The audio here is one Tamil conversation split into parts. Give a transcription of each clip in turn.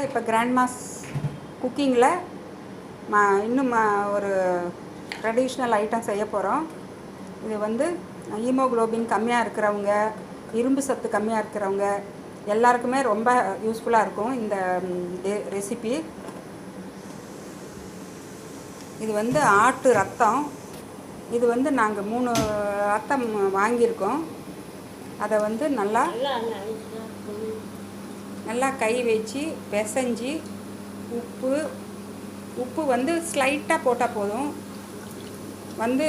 இப்போ கிராண்ட் மாஸ் குக்கிங்கில் இன்னும் ஒரு ட்ரெடிஷ்னல் ஐட்டம் செய்ய போகிறோம். இது வந்து ஹீமோக்ளோபின் கம்மியாக இருக்கிறவங்க, இரும்பு சத்து கம்மியாக இருக்கிறவங்க எல்லாருக்குமே ரொம்ப யூஸ்ஃபுல்லாக இருக்கும் இந்த ரெசிபி. இது வந்து ஆட்டு ரத்தம். இது வந்து நாங்கள் 3 ரத்தம் வாங்கியிருக்கோம். அதை வந்து நல்லா கை வச்சு பிசைஞ்சு உப்பு வந்து ஸ்லைட்டாக போட்டால் போதும். வந்து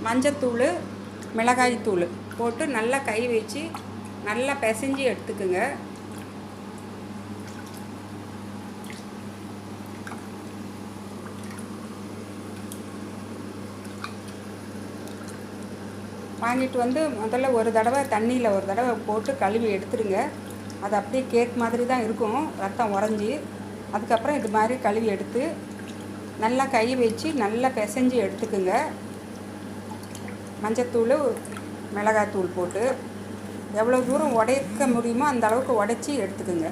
மஞ்சத்தூள், மிளகாய்த்தூள் போட்டு நல்லா கை வச்சு நல்லா பிசைஞ்சு எடுத்துக்குங்க. வாங்கிட்டு வந்து முதல்ல ஒரு தடவை தண்ணியில் ஒரு தடவை போட்டு கழுவி எடுத்துடுங்க. அது அப்படியே கேக் மாதிரி தான் இருக்கும், ரத்தம் உறைஞ்சி. அதுக்கப்புறம் இது மாதிரி கழுவி எடுத்து நல்லா கை வச்சு நல்லா பிசைஞ்சு எடுத்துக்குங்க. மஞ்சத்தூள், மிளகாய்த்தூள் போட்டு எவ்வளோ தூரம் உடைக்க முடியுமோ அந்த அளவுக்கு உடைச்சி எடுத்துக்குங்க.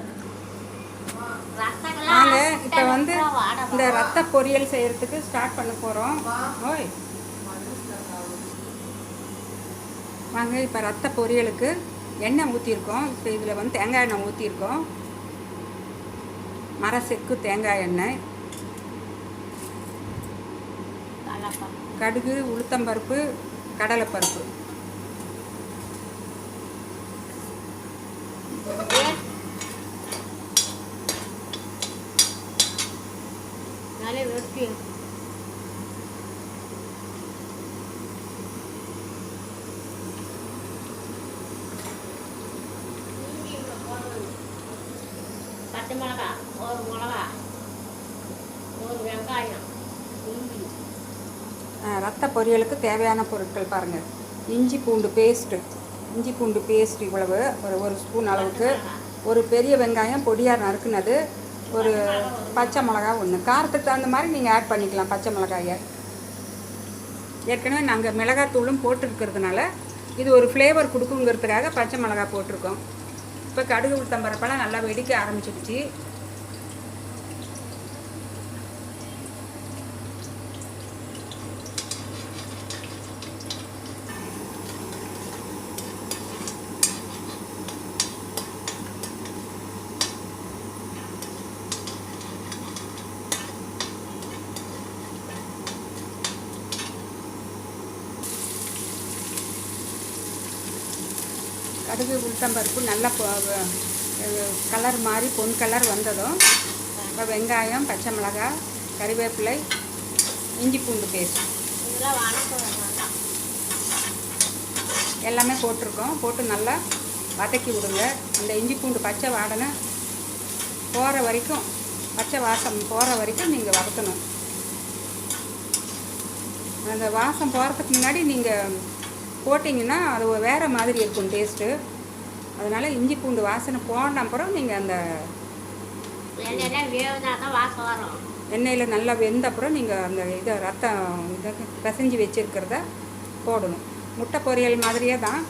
நாங்கள் இப்போ வந்து இந்த ரத்த பொரியல் செய்கிறதுக்கு ஸ்டார்ட் பண்ண போகிறோம். வாங்க, இப்போ ரத்த பொரியலுக்கு எண்ணெய் ஊற்றிருக்கோம். இப்போ இதில் வந்து தேங்காய் எண்ணெய் ஊற்றிருக்கோம். மரச்செக்கு தேங்காய் எண்ணெய், கடுகு, உளுத்தம்பருப்பு, கடலைப்பருப்பு, பச்சை மிளகா, ஒரு மிளகா, ஒரு வெங்காயம், இஞ்சி. ரத்த பொரியலுக்கு தேவையான பொருட்கள் பாருங்கள். இஞ்சி பூண்டு பேஸ்ட்டு இவ்வளவு, ஒரு ஸ்பூன் அளவுக்கு. ஒரு பெரிய வெங்காயம் பொடியாக நறுக்குனது, ஒரு பச்சை மிளகா ஒன்று. காரத்துக்கு தகுந்த மாதிரி நீங்கள் ஆட் பண்ணிக்கலாம் பச்சை மிளகாயை. ஏற்கனவே நாங்கள் மிளகாத்தூளும் போட்டுருக்கிறதுனால இது ஒரு ஃப்ளேவர் கொடுக்குங்கிறதுக்காக பச்சை மிளகா போட்டிருக்கோம். இப்போ கடுகு, உளுத்தம்பருப்பெல்லாம் நல்லா வெடிக்க ஆரம்பிச்சிடுச்சு. கடுகு, உளுத்தம்பருப்பு நல்லா கலர் மாதிரி பொன் கலர் வந்ததும் இப்போ வெங்காயம், பச்சை மிளகாய், கறிவேப்பிலை, இஞ்சி பூண்டு பேஸ்ட் எல்லாமே போட்டிருக்கோம். போட்டு நல்லா வதக்கி விடுங்க. அந்த இஞ்சி பூண்டு பச்சை வாடனை போகிற வரைக்கும், பச்சை வாசம் போகிற வரைக்கும் நீங்கள் வதக்கணும். அந்த வாசம் போகிறதுக்கு முன்னாடி நீங்கள் போட்டிங்கன்னா அது வேறு மாதிரி இருக்கும் டேஸ்ட்டு. அதனால் இஞ்சி பூண்டு வாசனை போன அப்புறம் நீங்கள் அந்த எண்ணெயில் நல்லா வெந்த அப்புறம் நீங்கள் அந்த இதை பிசைஞ்சு வச்சுருக்கிறத போடணும். முட்டை பொரியல் மாதிரியே தான்,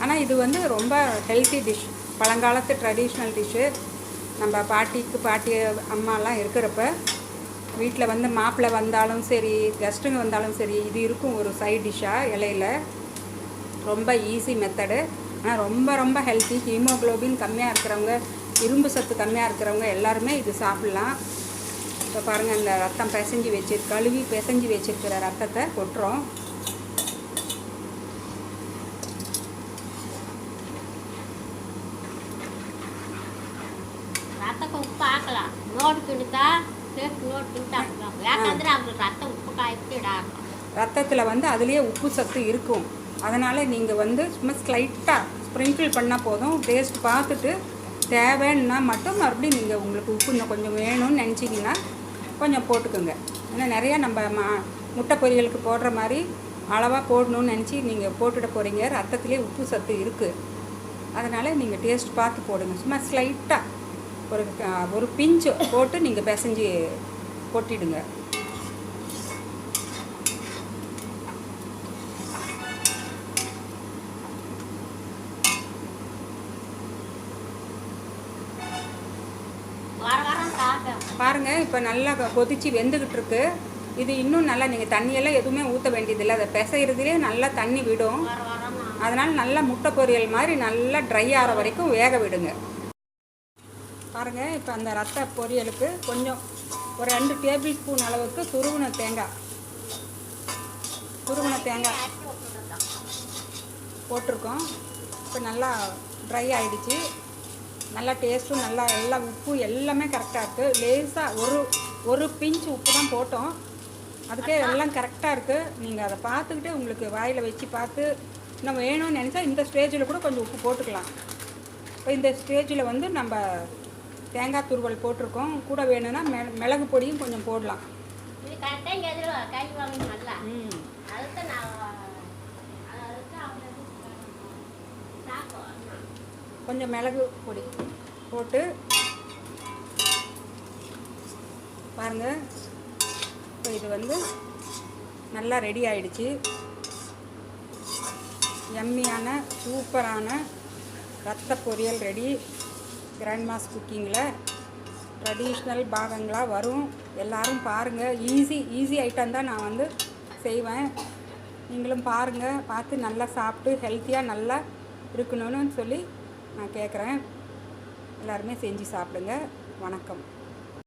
ஆனால் இது வந்து ரொம்ப ஹெல்த்தி டிஷ், பழங்காலத்து ட்ரெடிஷ்னல் டிஷ்ஷு. நம்ம பாட்டி அம்மாலாம் இருக்கிறப்ப வீட்டில் வந்து மாப்பிள்ளை வந்தாலும் சரி, கெஸ்ட்டுங்க வந்தாலும் சரி, இது இருக்கும் ஒரு சைட் டிஷ்ஷாக இலையில். ரொம்ப ஈஸி மெத்தடு, ஆனால் ரொம்ப ரொம்ப ஹெல்த்தி. ஹீமோக்ளோபின் கம்மியாக இருக்கிறவங்க, இரும்பு சத்து கம்மியாக இருக்கிறவங்க எல்லாருமே இது சாப்பிட்லாம். இப்போ பாருங்கள், அந்த ரத்தம் கழுவி பிசைஞ்சு வச்சுருக்கிற ரத்தத்தை கொட்டுறோம். ரத்தத்தில் வந்து அதுலேயே உப்பு சத்து இருக்கும். அதனால் நீங்கள் வந்து சும்மா ஸ்லைட்டாக ஸ்ப்ரிங்கிள் பண்ணால் போதும். டேஸ்ட் பார்த்துட்டு தேவைன்னா மட்டும் மறுபடியும் நீங்கள் உங்களுக்கு உப்பு இன்னும் கொஞ்சம் வேணும்னு நினச்சிங்கன்னா கொஞ்சம் போட்டுக்கோங்க. ஏன்னா நிறையா நம்ம முட்டை பொரியலுக்கு போடுற மாதிரி அளவாக போடணும்னு நினச்சி நீங்கள் போட்டுட போகிறீங்க. ரத்தத்துலேயே உப்பு சத்து இருக்குது. அதனால் நீங்கள் டேஸ்ட் பார்த்து போடுங்க. சும்மா ஸ்லைட்டாக ஒரு பிஞ்சு போட்டு நீங்கள் பிசைஞ்சு கொட்டிடுங்க. பாருங்கள் இப்போ நல்லா கொதித்து வெந்துக்கிட்டு இருக்கு. இது இன்னும் நல்லா நீங்கள் தண்ணியெல்லாம் எதுவுமே ஊற்ற வேண்டியதில்லை. அதை பிசைகிறதுலே நல்லா தண்ணி விடும். அதனால் நல்லா முட்டை பொரியல் மாதிரி நல்லா ட்ரை ஆகிற வரைக்கும் வேக விடுங்க. பாருங்கள் இப்போ அந்த ரத்த பொரியலுக்கு கொஞ்சம் ஒரு 2 டேபிள் ஸ்பூன் அளவுக்கு துருவின தேங்காய் போட்டிருக்கோம். இப்போ நல்லா ட்ரை ஆகிடுச்சு. நல்லா டேஸ்ட்டும் நல்லா எல்லாம் உப்பு எல்லாமே கரெக்டாக இருக்குது. லேசாக ஒரு பிஞ்ச் உப்பு தான் போட்டோம். அதுக்கே எல்லாம் கரெக்டாக இருக்குது. நீங்கள் அதை பார்த்துக்கிட்டு உங்களுக்கு வாயில் வச்சு பார்த்து இன்னும் வேணும்னு நினச்சா இந்த ஸ்டேஜில் கூட கொஞ்சம் உப்பு போட்டுக்கலாம். இப்போ இந்த ஸ்டேஜில் வந்து நம்ம தேங்காய் துருவல் போட்டிருக்கோம். கூட வேணும்னா மிளகு பொடியும் கொஞ்சம் போடலாம். கொஞ்சம் மிளகு பொடி போட்டு பாருங்கள். இப்போ இது வந்து நல்லா ரெடி ஆகிடுச்சு. யம்மியான சூப்பரான ரத்த பொரியல் ரெடி. கிராண்ட்மாஸ் குக்கிங்கில் ட்ரெடிஷ்னல் பாகங்களாக வரும். எல்லோரும் பாருங்கள். ஈஸி ஐட்டம் தான் நான் வந்து செய்வேன். நீங்களும் பாருங்கள். பார்த்து நல்லா சாப்பிட்டு ஹெல்த்தியாக நல்லா இருக்கணும்னு சொல்லி நான் கேட்குறேன். எல்லாருமே செஞ்சு சாப்பிடுங்க. வணக்கம்.